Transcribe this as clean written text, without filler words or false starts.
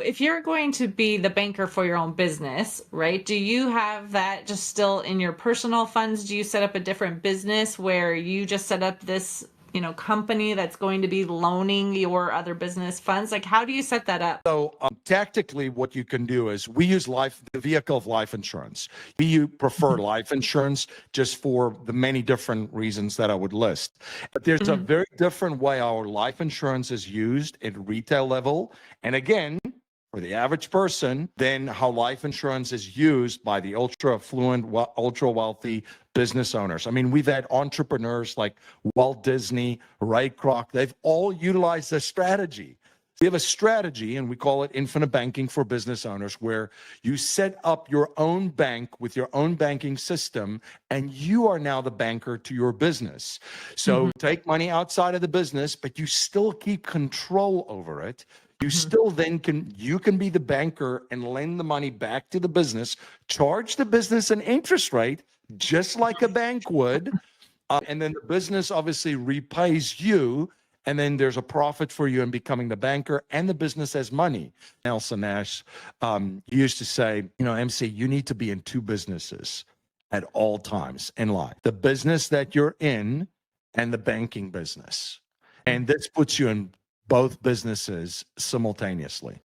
if you're going to be the banker for your own business, right? Do you have that just still in your personal funds? Do you set up a different business where you just set up this, company that's going to be loaning your other business funds? Like, how do you set that up? So tactically, what you can do is we use the vehicle of life insurance. We prefer life insurance just for the many different reasons that I would list. But there's a Mhm. very different way our life insurance is used at retail level. And again, for the average person, than how life insurance is used by the ultra affluent, ultra wealthy business owners. I mean, we've had entrepreneurs like Walt Disney, Ray Kroc, they've all utilized this strategy. We have a strategy, and we call it infinite banking for business owners, where you set up your own bank with your own banking system, and you are now the banker to your business. So take money outside of the business, but you still keep control over it. You still then you can be the banker and lend the money back to the business, charge the business an interest rate, just like a bank would. And then the business obviously repays you. And then there's a profit for you in becoming the banker, and the business has money. Nelson Nash he used to say, MC, you need to be in two businesses at all times in life: the business that you're in and the banking business. And this puts you in both businesses simultaneously.